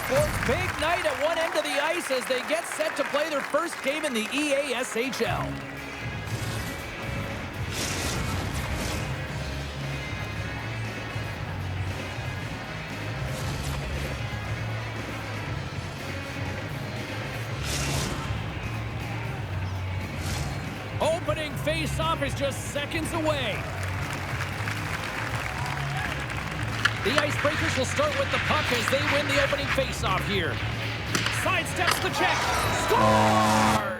sports, big night at one end of the ice as they get set to play their first game in the EASHL. Opening face-off is just seconds away. The Icebreakers will start with the puck as they win the opening face-off here. Sidesteps the check. Scores!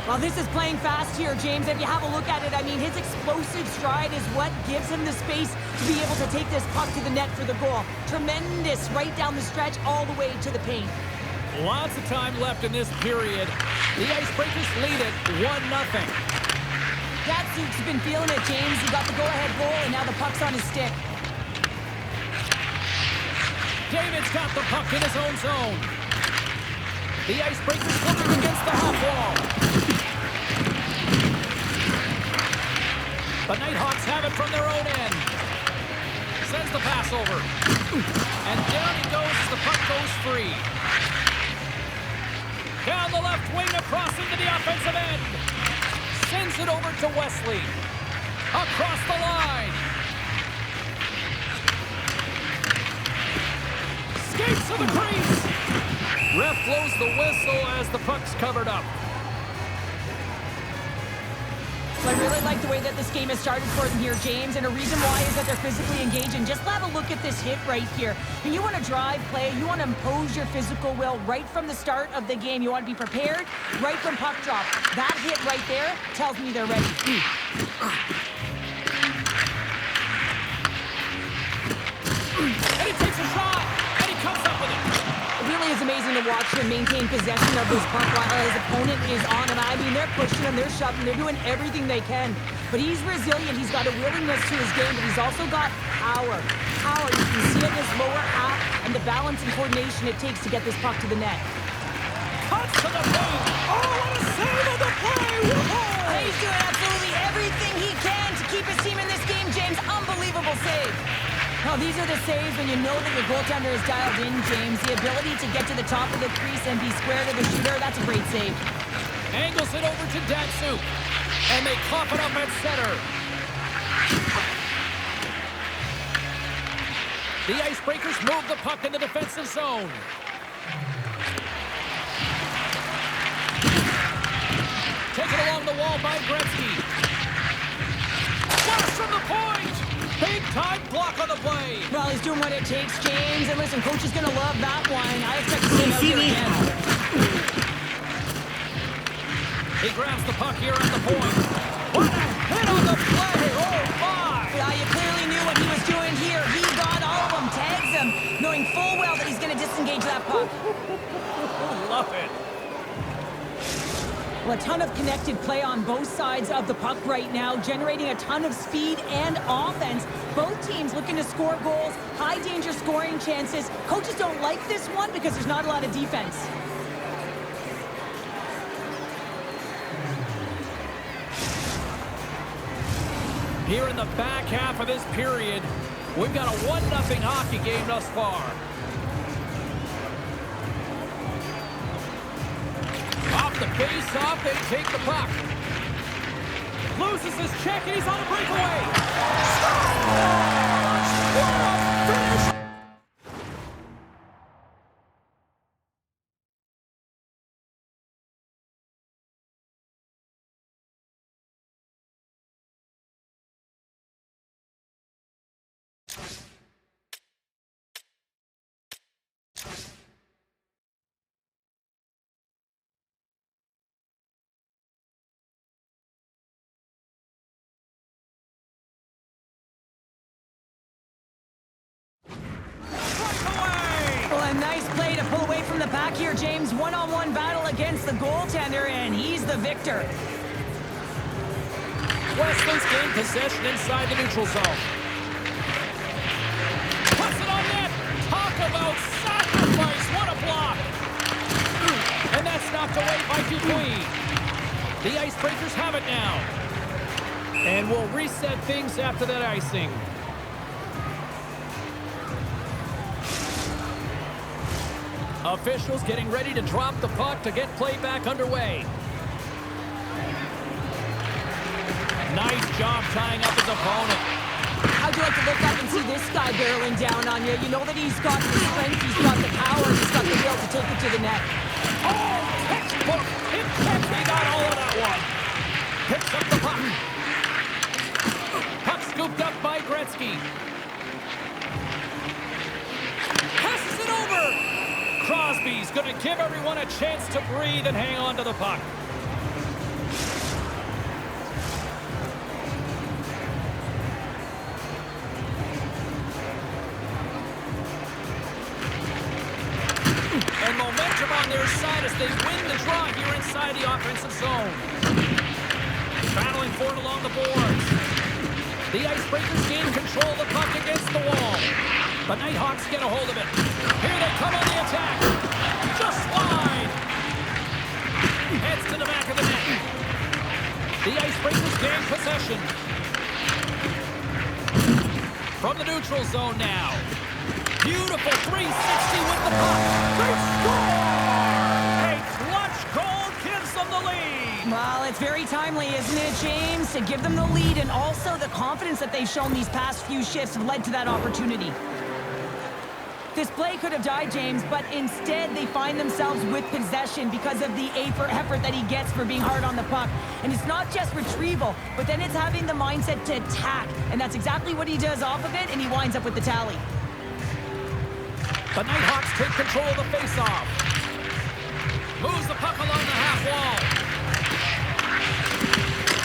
Well, this is playing fast here, James. If you have a look at it, I mean, his explosive stride is what gives him the space to be able to take this puck to the net for the goal. Tremendous right down the stretch all the way to the paint. Lots of time left in this period. The Icebreakers lead it 1-0. Datsuk's been feeling it, James. He got the go-ahead goal, and now the puck's on his stick. David's got the puck in his own zone. The Icebreakers looking against the half wall. The Nighthawks have it from their own end. Sends the pass over. And down he goes as the puck goes free. Down the left wing across into the offensive end. Sends it over to Wesley. Across the line. Skates to the crease. Ref blows the whistle as the puck's covered up. So I really like the way that this game has started for them here, James, and a reason why is that they're physically engaged. And just have a look at this hit right here. And you want to drive play, you want to impose your physical will right from the start of the game. You want to be prepared right from puck drop. That hit right there tells me they're ready. And he takes a shot, and he comes up with it. It really is amazing to watch him maintain possession of this puck while his opponent is on him. I mean, they're pushing him, they're shoving, they're doing everything they can. But he's resilient, he's got a willingness to his game, but he's also got power. Power, you can see it in his lower half and the balance and coordination it takes to get this puck to the net. Cuts to the paint. Oh, what a save of the play! Whoa! He's doing absolutely everything he can to keep his team in this game, James. Unbelievable save. Now, these are the saves when you know that your goaltender is dialed in, James. The ability to get to the top of the crease and be square to the shooter, that's a great save. Angles it over to Datsuk. And they cough it up at center. The Icebreakers move the puck in the defensive zone. Taken along the wall by Gretzky. Flash from the point! Big-time block on the play. Well, he's doing what it takes, James. And listen, coach is going to love that one. I expect to see him out here again. He grabs the puck here at the point. What a hit on the play! Oh, my! Yeah, you clearly knew what he was doing here. He got all of them, tags them, knowing full well that he's going to disengage that puck. Love it. Well, a ton of connected play on both sides of the puck right now, generating a ton of speed and offense. Both teams looking to score goals, high-danger scoring chances. Coaches don't like this one because there's not a lot of defense. Here in the back half of this period, we've got a 1-0 hockey game thus far. Off the face-off, they take the puck. Loses his check, and he's on a breakaway. Scores! Finish! back here, James. One-on-one battle against the goaltender, and he's the victor. Westland's gained possession inside the neutral zone. Puts it on net. Talk about sacrifice. What a block. And that's knocked away by Dupuis. The Icebreakers have it now. And we'll reset things after that icing. Officials getting ready to drop the puck to get play back underway. Nice job tying up his opponent. How'd you like to look up and see this guy barreling down on you? You know that he's got the strength, he's got the power, he's got the will to take it to the net. Oh, textbook. He got all of that one. Picks up the puck. Puck scooped up by Gretzky. Passes it over. Crosby's going to give everyone a chance to breathe and hang on to the puck. And momentum on their side as they win the draw here inside the offensive zone. Battling for it along the boards. The Icebreakers gain control of the puck against the wall. The Nighthawks get a hold of it. Here they come on the attack. Just wide. Heads to the back of the net. The Icebreakers gain possession. From the neutral zone now. Beautiful 360 with the puck. They score! A clutch goal gives them the lead. Well, it's very timely, isn't it, James? To give them the lead, and also the confidence that they've shown these past few shifts have led to that opportunity. This play could have died, James, but instead they find themselves with possession because of the effort that he gets for being hard on the puck. And it's not just retrieval, but then it's having the mindset to attack. And that's exactly what he does off of it, and he winds up with the tally. The Nighthawks take control of the faceoff. Moves the puck along the half wall.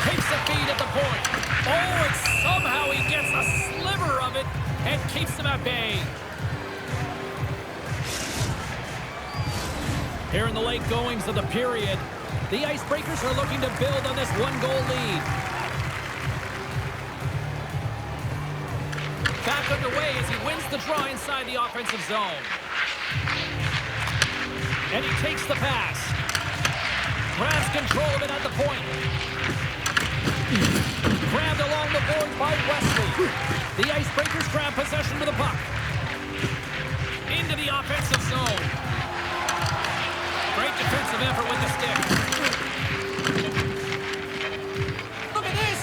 Takes a feed at the point. Oh, and somehow he gets a sliver of it and keeps them at bay. Here in the late goings of the period, the Icebreakers are looking to build on this one-goal lead. Back underway as he wins the draw inside the offensive zone. And he takes the pass. Grabs control of it at the point. Grabbed along the board by Wesley. The Icebreakers grab possession to the puck. Into the offensive zone. Great defensive effort with the stick. Look at this.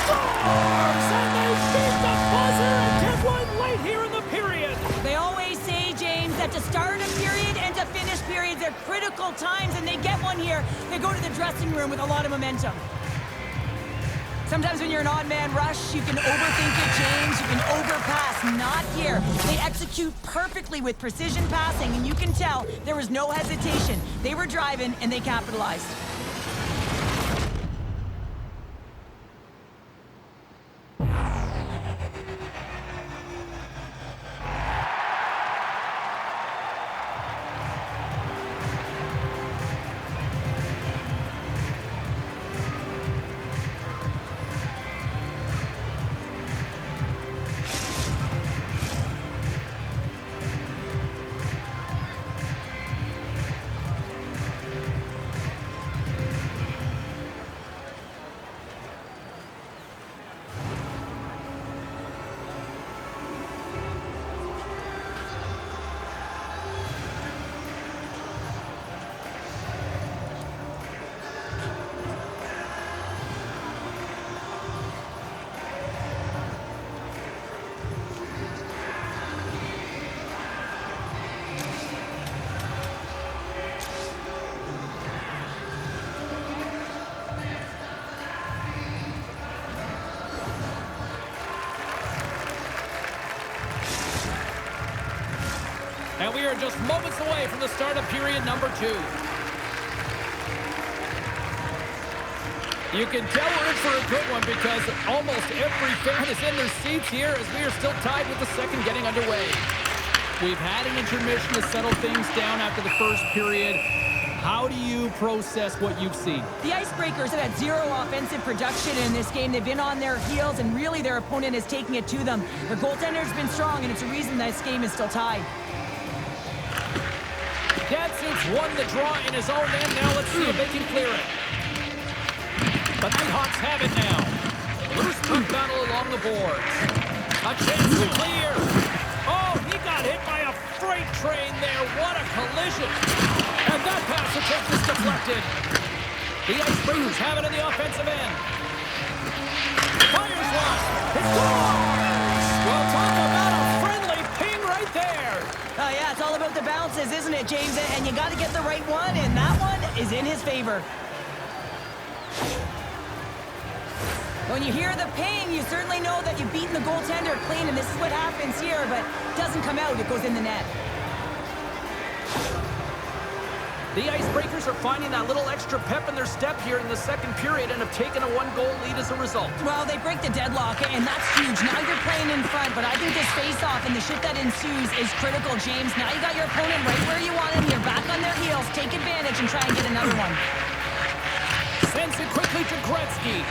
Scores! And they beat the buzzer and get one late here in the period. They always say, James, that to start a period and to finish periods are critical times, and they get one here. They go to the dressing room with a lot of momentum. Sometimes when you're an odd man rush, you can overthink it, James. You can overpass. Not here. They execute perfectly with precision passing, and you can tell there was no hesitation. They were driving, and they capitalized. And we are just moments away from the start of period number 2. You can tell we're in for a good one because almost every fan is in their seats here as we are still tied with the second getting underway. We've had an intermission to settle things down after the first period. How do you process what you've seen? The Icebreakers have had zero offensive production in this game. They've been on their heels, and really their opponent is taking it to them. Their goaltender's been strong, and it's a reason this game is still tied. Datsuk's won the draw in his own end. Now let's see if they can clear it. The Nighthawks have it now. Loose puck battle along the boards. A chance to clear. Oh, he got hit by a freight train there. What a collision. And that pass attempt is deflected. The Icebreakers have it in the offensive end. Fires one. It's gone. Well, talk about a friendly ping right there. Oh, yeah, it's all about the bounces, isn't it, James? And you got to get the right one, and that one is in his favor. When you hear the ping, you certainly know that you've beaten the goaltender clean, and this is what happens here, but it doesn't come out. It goes in the net. The Icebreakers are finding that little extra pep in their step here in the second period and have taken a one-goal lead as a result. Well, they break the deadlock, and that's huge. Now you're playing in front, but I think this face-off and the shit that ensues is critical, James. Now you got your opponent right where you want him. You're back on their heels. Take advantage and try and get another one. Sends it quickly to Gretzky.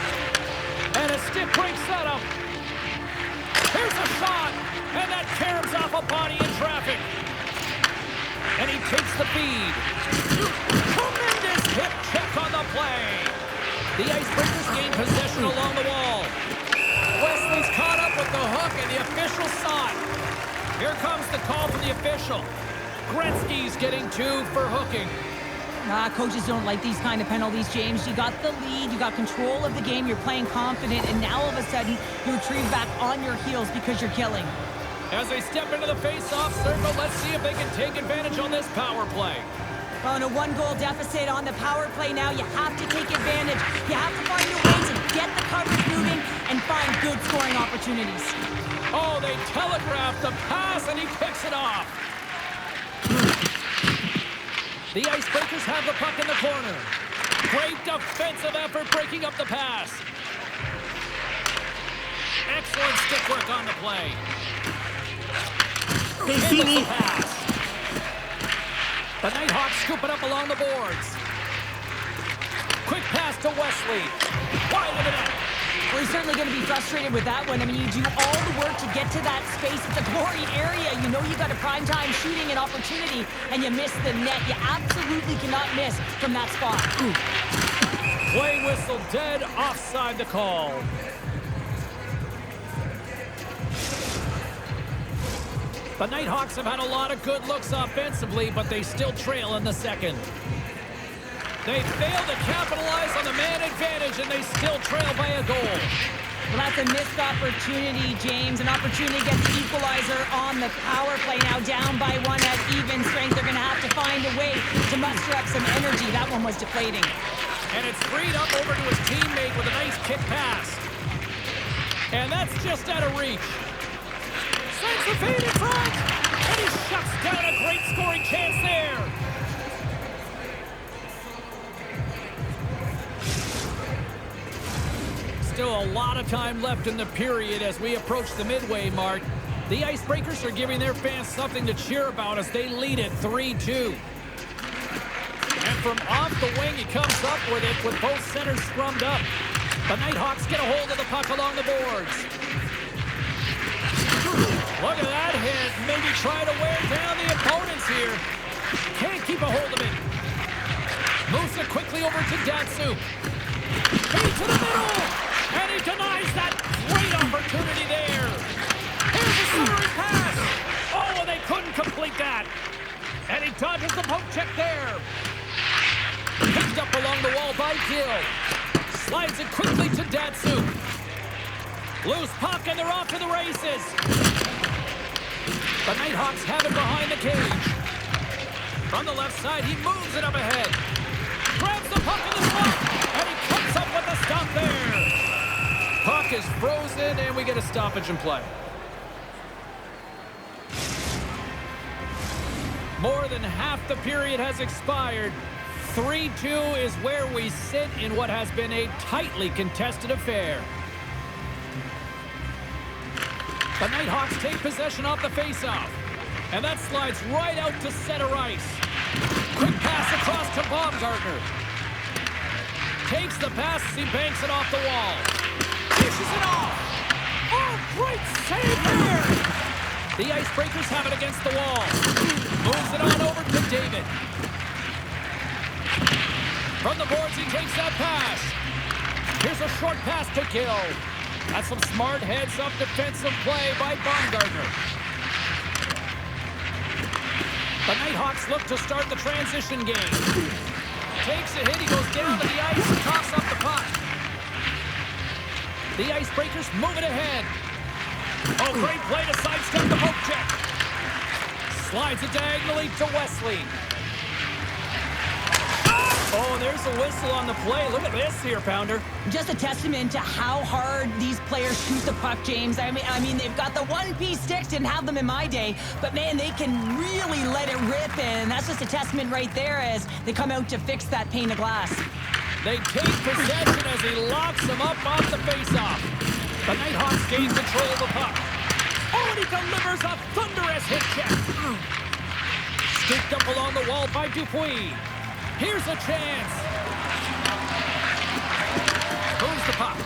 And a stick break setup. Here's a shot, and that caroms off a body in traffic. And he takes the feed. Tremendous hip check on the play. The Icebreakers gain possession along the wall. Wesley's caught up with the hook, and the official saw it. Here comes the call from the official. Gretzky's getting 2 for hooking. Coaches don't like these kind of penalties, James. You got the lead, you got control of the game, you're playing confident, and now all of a sudden, you retrieve back on your heels because you're killing. As they step into the face-off circle, let's see if they can take advantage on this power play. On a one-goal deficit on the power play now, you have to take advantage. You have to find a way to get the coverage moving and find good scoring opportunities. Oh, they telegraphed the pass, and he picks it off. The Icebreakers have the puck in the corner. Great defensive effort breaking up the pass. Excellent stick work on the play. They see me. Pass. The Nighthawks scoop it up along the boards. Quick pass to Wesley. Wide of the net. Well, he's certainly going to be frustrated with that one. I mean, you do all the work to get to that space. It's a glory area. You know you got a prime-time shooting and opportunity, and you miss the net. You absolutely cannot miss from that spot. Play whistle dead, offside the call. The Nighthawks have had a lot of good looks offensively, but they still trail in the second. They failed to capitalize on the man advantage, and they still trail by a goal. Well, that's a missed opportunity, James. An opportunity to get the equalizer on the power play. Now down by 1 at even strength. They're going to have to find a way to muster up some energy. That one was deflating. And it's freed up over to his teammate with a nice kick pass. And that's just out of reach. Sends the feed in front, and he shuts down a great scoring chance there. Still a lot of time left in the period as we approach the midway mark. The Icebreakers are giving their fans something to cheer about as they lead it 3-2. And from off the wing, he comes up with it with both centers scrummed up. The Nighthawks get a hold of the puck along the boards. Look at that hit. Maybe try to wear down the opponents here. Can't keep a hold of it. Moves it quickly over to Datsuk. Into the middle. And he denies that great opportunity there. Here's a centering pass. Oh, and they couldn't complete that. And he dodges the poke check there. Picked up along the wall by Gill. Slides it quickly to Datsuk. Loose puck, and they're off to the races. The Nighthawks have it behind the cage. From the left side, he moves it up ahead. Grabs the puck in the slot, and he comes up with the stop there. Puck is frozen, and we get a stoppage in play. More than half the period has expired. 3-2 is where we sit in what has been a tightly contested affair. The Nighthawks take possession off the faceoff. And that slides right out to center ice. Quick pass across to Baumgartner. Takes the pass as he banks it off the wall. Dishes it off. Oh, great save there. The Icebreakers have it against the wall. Moves it on over to David. From the boards, he takes that pass. Here's a short pass to Gill. That's some smart heads-up defensive play by Baumgartner. The Nighthawks look to start the transition game. Takes a hit, he goes down to the ice and coughs up the puck. The Icebreakers move it ahead. Oh, great play to sidestep the poke check. Slides it diagonally to Wesley. Oh, and there's a whistle on the play. Look at this here, Pounder. Just a testament to how hard these players shoot the puck, James. I mean, they've got the one-piece sticks, didn't have them in my day, but man, they can really let it rip, and that's just a testament right there as they come out to fix that pane of glass. They take possession as he locks them up off the faceoff. The Nighthawks gain control of the puck. Oh, and he delivers a thunderous hit check. Scooped up along the wall by Dupuis. Here's a chance. Moves the puck.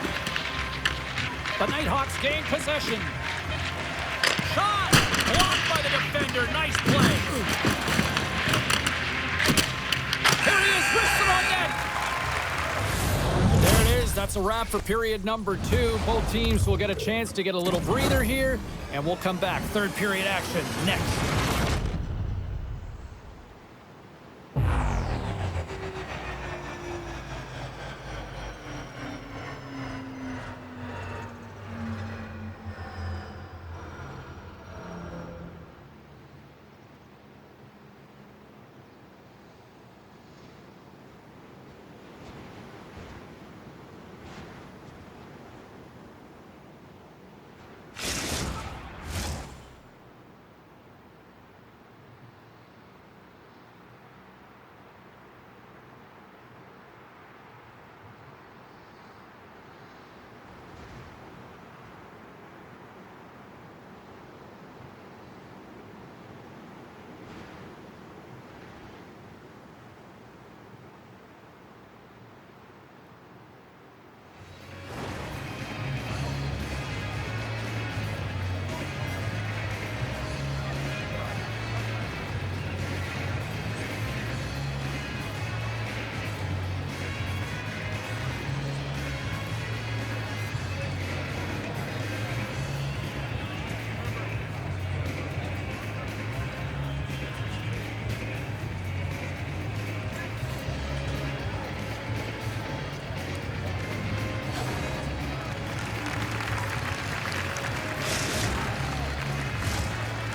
The Nighthawks gain possession. Shot! Blocked by the defender. Nice play. Here he is, wristed on net. There it is. That's a wrap for period number 2. Both teams will get a chance to get a little breather here, and we'll come back. Third period action next.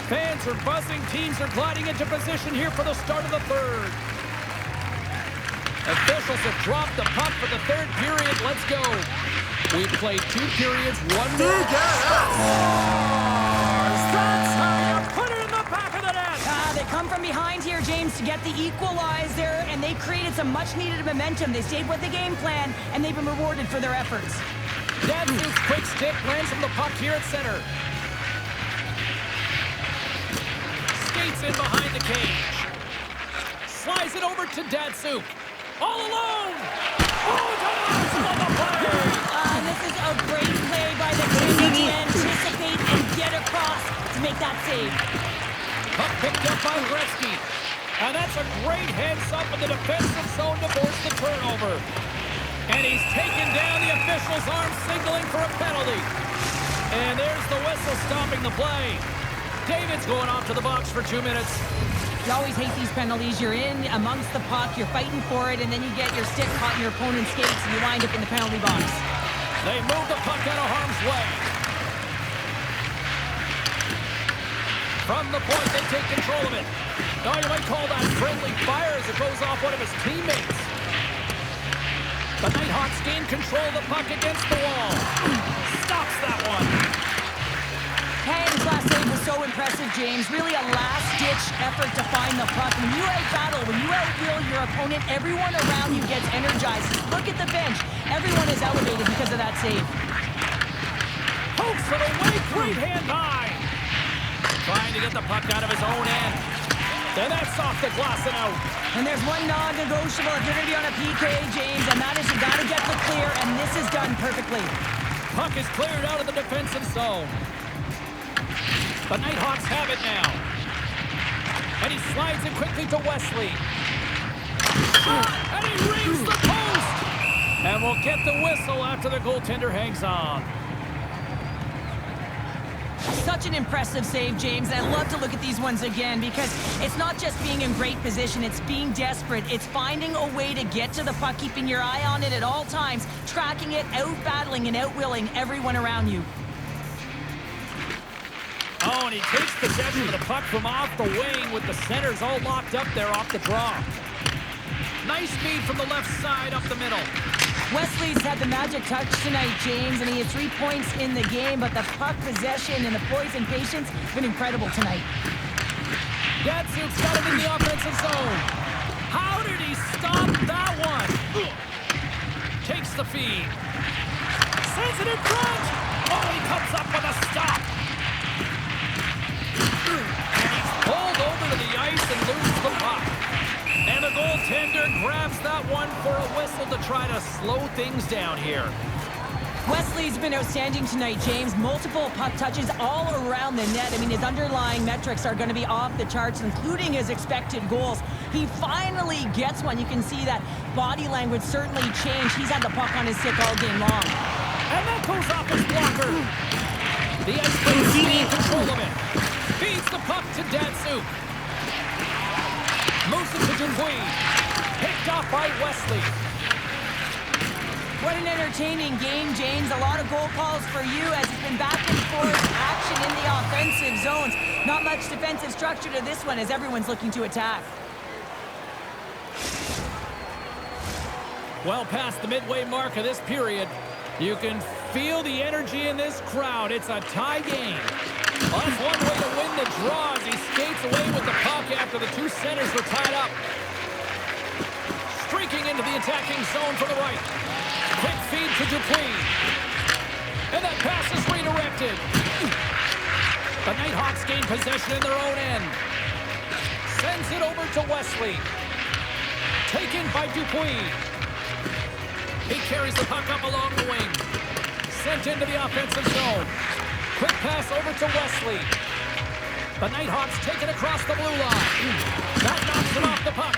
Fans are buzzing. Teams are gliding into position here for the start of the third. Officials have dropped the puck for the third period. Let's go. We've played 2 periods, 1 minute. That's how you put it in the back of the net. They come from behind here, James, to get the equalizer, and they created some much-needed momentum. They stayed with the game plan, and they've been rewarded for their efforts. Datsuk's quick stick lands from the puck here at center. Skates in behind the cage. Slides it over to Datsuk. All alone! Oh, delivers on the play! This is a great play by the team to anticipate and get across to make that save. Puck picked up by Gretzky. And that's a great heads-up in the defensive zone to force the turnover. And he's taken down the official's arm, signaling for a penalty. And there's the whistle stopping the play. David's going off to the box for 2 minutes. You always hate these penalties. You're in amongst the puck, you're fighting for it, and then you get your stick caught in your opponent's skates, and you wind up in the penalty box. They move the puck out of harm's way. From the point, they take control of it. Now you might call that friendly fire as it goes off one of his teammates. The Nighthawks gain control of the puck against the wall. Stops that one. Hey, this last save was so impressive, James. Really a last-ditch effort to find the puck. When you out-battle, when you out-will your opponent, everyone around you gets energized. Just look at the bench. Everyone is elevated because of that save. Pokes it away, great hand high. Trying to get the puck out of his own end. And that's off the glass and out. And there's one non-negotiable if you're going to be on a PK, James, and that is you got to get the clear, and this is done perfectly. Puck is cleared out of the defensive zone. The Nighthawks have it now. And he slides it quickly to Wesley. And he rings the post. And we'll get the whistle after the goaltender hangs on. Such an impressive save, James. I love to look at these ones again because it's not just being in great position, it's being desperate. It's finding a way to get to the puck, keeping your eye on it at all times, tracking it, out-battling and out-willing everyone around you. Oh, and he takes possession of the puck from off the wing with the centers all locked up there off the draw. Nice feed from the left side up the middle. Wesley's had the magic touch tonight, James, and he had 3 points in the game, but the puck possession and the poise and patience have been incredible tonight. Datsuk's got him in the offensive zone. How did he stop that one? Takes the feed. Sends it in front. Oh, he comes up with a stop. And he's pulled over to the ice and loses the puck. And the goaltender grabs that one for a whistle to try to slow things down here. Wesley's been outstanding tonight, James. Multiple puck touches all around the net. I mean, his underlying metrics are going to be off the charts, including his expected goals. He finally gets one. You can see that body language certainly changed. He's had the puck on his stick all game long. And that goes off his blocker. The ice players gain control of it. Feeds the puck to Datsuk. Moves it to Dupuis. Picked off by Wesley. What an entertaining game, James. A lot of goal calls for you as it's been back and forth action in the offensive zones. Not much defensive structure to this one as everyone's looking to attack. Well past the midway mark of this period, you can feel the energy in this crowd. It's a tie game. Well, that's one way to win the draw as he skates away with the puck after the two centers were tied up. Streaking into the attacking zone for the right. Quick feed to Dupuis. And that pass is redirected. The Nighthawks gain possession in their own end. Sends it over to Wesley. Taken by Dupuis. He carries the puck up along the wing. Sent into the offensive zone. Quick pass over to Wesley. The Nighthawks take it across the blue line. That knocks him off the puck.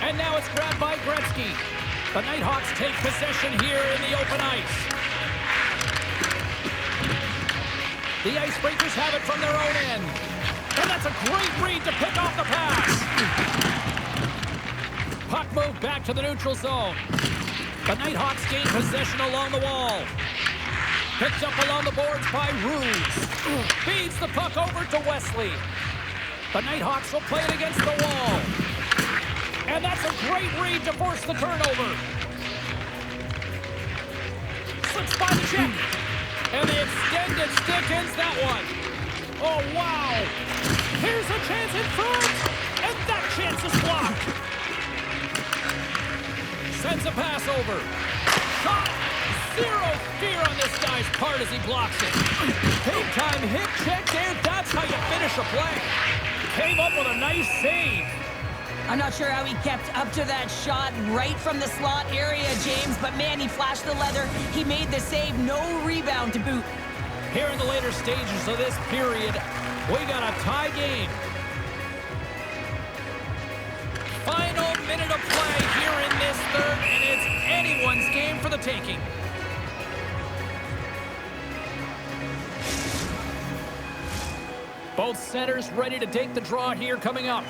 And now it's grabbed by Gretzky. The Nighthawks take possession here in the open ice. The Icebreakers have it from their own end. And that's a great read to pick off the pass. Puck moved back to the neutral zone. The Nighthawks gain possession along the wall. Picked up along the boards by Ruse. Feeds the puck over to Wesley. The Nighthawks will play it against the wall. And that's a great read to force the turnover. Slips by the check. And the extended stick ends that one. Oh, wow. Here's a chance in front. And that chance is blocked. Sends a pass over. Shot. Zero fear on this guy's part as he blocks it. Big time hit check there. That's how you finish a play. Came up with a nice save. I'm not sure how he kept up to that shot right from the slot area, James, but man, he flashed the leather. He made the save, no rebound to boot. Here in the later stages of this period, we got a tie game. Final minute of play here in this third, and it's anyone's game for the taking. Both centers ready to take the draw here coming up.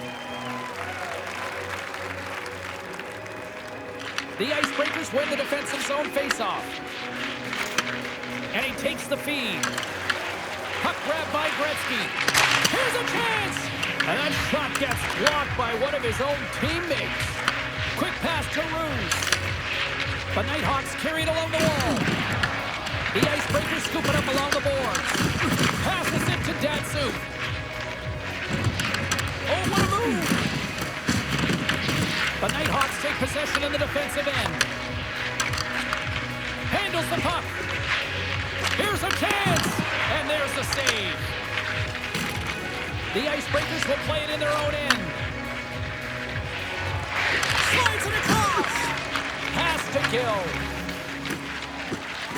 The Icebreakers win the defensive zone faceoff. And he takes the feed. Puck grab by Gretzky. Here's a chance! And that shot gets blocked by one of his own teammates. Quick pass to Ruse. The Nighthawks carry it along the wall. The Icebreakers scoop it up along the boards. Passes it to Datsuk. Oh, what a move! The Nighthawks take possession in the defensive end. Handles the puck. Here's a chance! And there's the save. The Icebreakers will play it in their own end. Slides it across. Has to kill.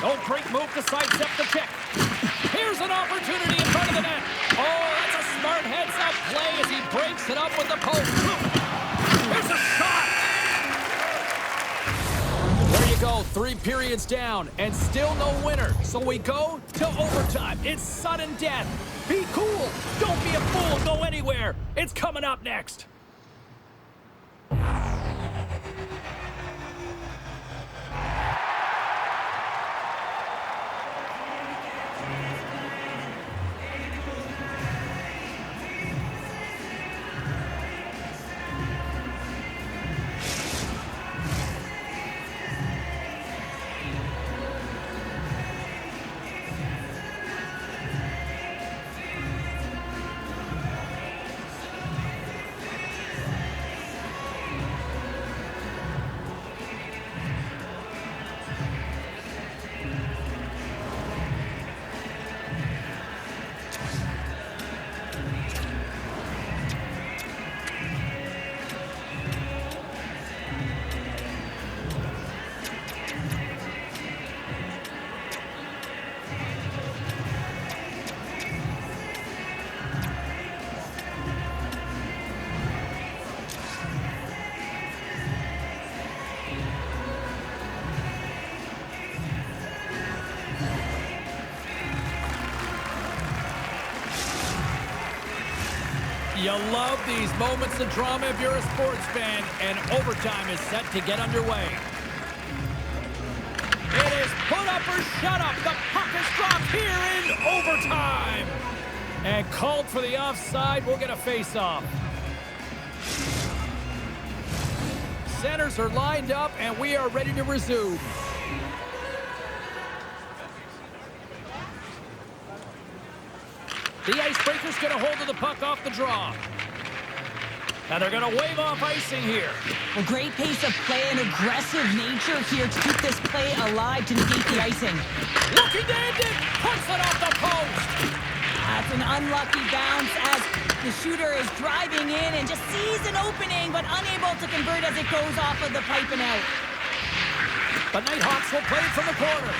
Oh, great move to sidestep the check. Here's an opportunity in front of the net. Oh, that's a smart heads-up play as he breaks it up with the post. Here's a shot. There you go, 3 periods down, and still no winner. So we go to overtime. It's sudden death. Be cool. Don't be a fool. Go anywhere. It's coming up next. You love these moments of drama if you're a sports fan, and overtime is set to get underway. It is put up or shut up. The puck is dropped here in overtime. And called for the offside. We'll get a face-off. Centers are lined up, and we are ready to resume. The Icebreakers get a hold of the puck off the draw. And they're going to wave off icing here. A great pace of play and aggressive nature here to keep this play alive to negate the icing. Looking to end it. Puts it off the post. That's an unlucky bounce as the shooter is driving in and just sees an opening but unable to convert as it goes off of the pipe and out. The Nighthawks will play it from the corner.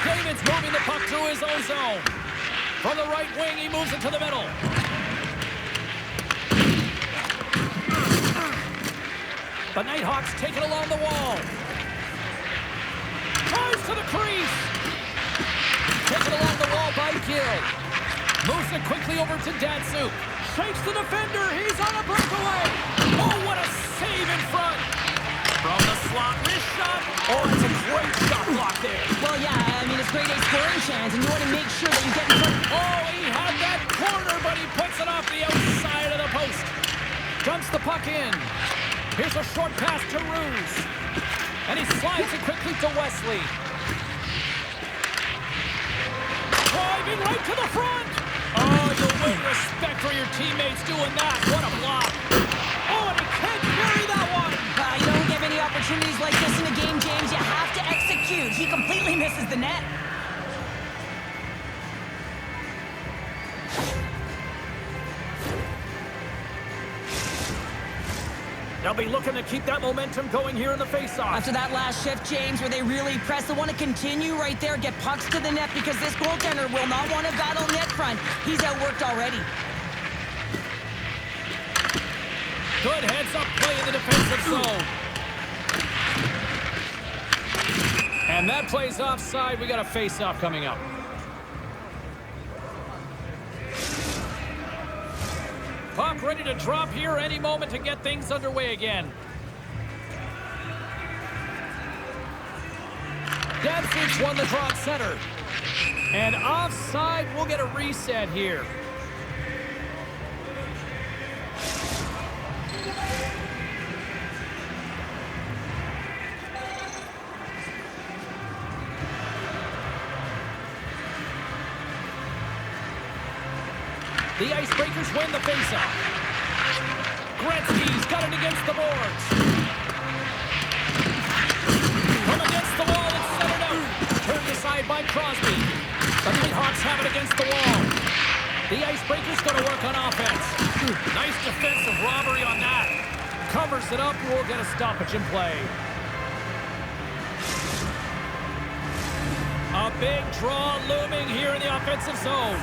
David's moving the puck through his own zone. From the right wing, he moves it to the middle. The Nighthawks take it along the wall. Tries to the crease. Taken along the wall by Gill. Moves it quickly over to Datsuk. Shakes the defender. He's on a breakaway. Oh, what a save in front. From the slot, wrist shot. Oh, it's a great shot block there. Well, yeah, I mean, it's grade A scoring chance, and you want to make sure that you get in front. Oh, he had that corner, but he puts it off the outside of the post. Dumps the puck in. Here's a short pass to Ruse. And he slides it quickly to Wesley. Driving right to the front. Oh, you win respect for your teammates doing that. What a block. Oh, and he can't carry that one. You don't get many opportunities like this in a game, James. You have to execute. He completely misses the net. They'll be looking to keep that momentum going here in the faceoff. After that last shift, James, where they really press, they want to continue right there, get pucks to the net, because this goaltender will not want to battle net front. He's outworked already. Good heads-up play in the defensive zone. And that play's offside. We got a face-off coming up. Puck ready to drop here any moment to get things underway again. Datsuk's won the draw at center. And offside, we'll get a reset here. The Icebreakers win the faceoff. Gretzky's got it against the boards. From against the wall, it's centered out. Turned aside by Crosby. The Nighthawks have it against the wall. The Icebreaker's going to work on offense. Nice defensive robbery on that. Covers it up, we'll get a stoppage in play. A big draw looming here in the offensive zone.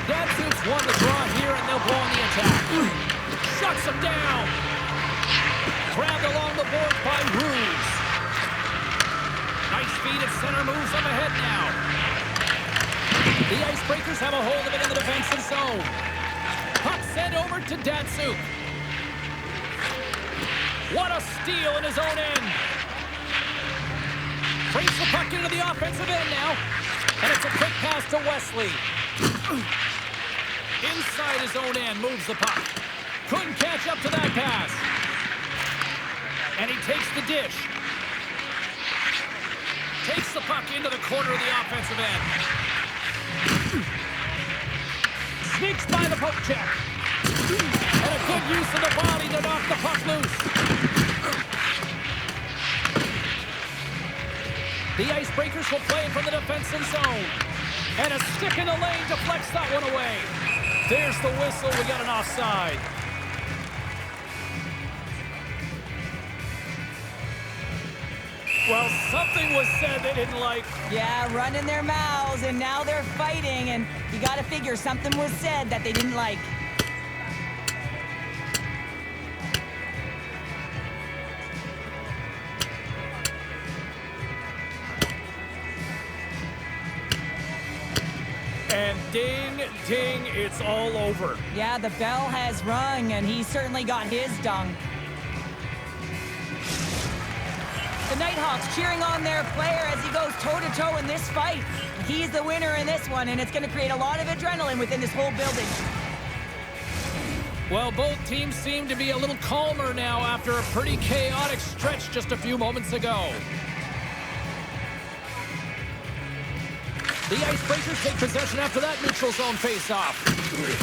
Datsuk's won the draw here, and they'll go on the attack. Shuts him down. Grabbed along the boards by Ruse. Nice feed at center, moves up ahead now. The Icebreakers have a hold of it in the defensive zone. Puck sent over to Datsuk. What a steal in his own end. Brings the puck into the offensive end now. And it's a quick pass to Wesley. Inside his own end, moves the puck. Couldn't catch up to that pass. And he takes the dish. Takes the puck into the corner of the offensive end. Sneaks by the poke check. And a good use of the body to knock the puck loose. The Icebreakers will play it from the defensive zone. And a stick in the lane deflects that one away. There's the whistle. We got an offside. Well, something was said they didn't like. Yeah, running their mouths, and now they're fighting, and you got to figure something was said that they didn't like. And ding, ding, it's all over. Yeah, the bell has rung, and he certainly got his dung. The Nighthawks cheering on their player as he goes toe-to-toe in this fight. He's the winner in this one, and it's going to create a lot of adrenaline within this whole building. Well, both teams seem to be a little calmer now after a pretty chaotic stretch just a few moments ago. The Icebreakers take possession after that neutral zone face-off.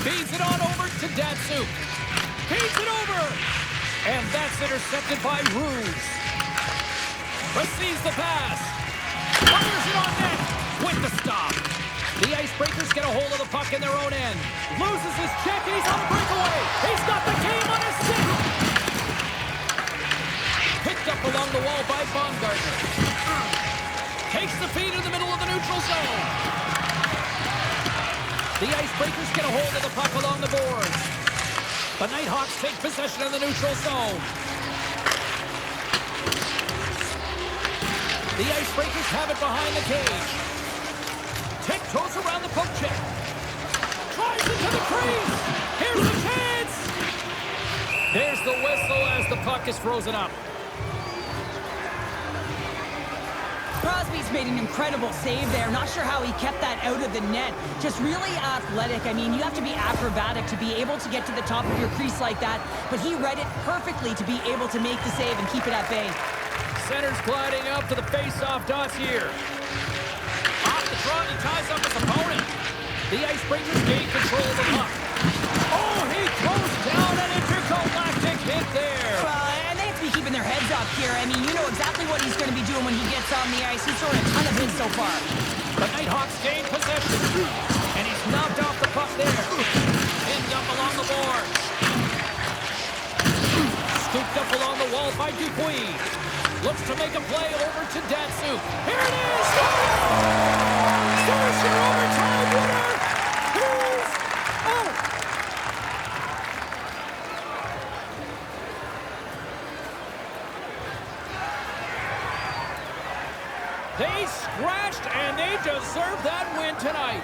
Feeds it on over to Datsuk. Feeds it over! And that's intercepted by Ruse. Receives the pass. Fires it on net with the stop. The Icebreakers get a hold of the puck in their own end. Loses his check, and he's on the breakaway. He's got the game on his stick. Picked up along the wall by Baumgartner. Takes the feed in the middle of the neutral zone. The Icebreakers get a hold of the puck along the boards. The Nighthawks take possession of the neutral zone. The Icebreakers have it behind the cage. Tiptoes around the poke check. Tries into the crease. Here's the chance. There's the whistle as the puck is frozen up. Crosby's made an incredible save there. Not sure how he kept that out of the net. Just really athletic. I mean, you have to be acrobatic to be able to get to the top of your crease like that. But he read it perfectly to be able to make the save and keep it at bay. Center's gliding out to the face-off dots here. Off the draw, he ties up his opponent. The Icebreakers gain control of the puck. Oh, he throws down an intergalactic hit there. And they have to be keeping their heads up here. I mean, you know exactly what he's going to be doing when he gets on the ice. He's thrown a ton of hits so far. The Nighthawks gain possession. And he's knocked off the puck there. Pinned up along the board. Scooped up along the wall by Dupuis. Looks to make a play over to Datsuk. Here it is! Scores your overtime winner! Here's... Oh! They scratched, and they deserve that win tonight.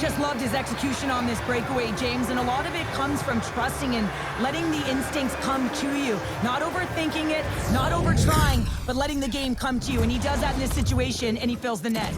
Just loved his execution on this breakaway, James, and a lot of it comes from trusting and letting the instincts come to you. Not overthinking it, not over trying, but letting the game come to you. And he does that in this situation, and he fills the net.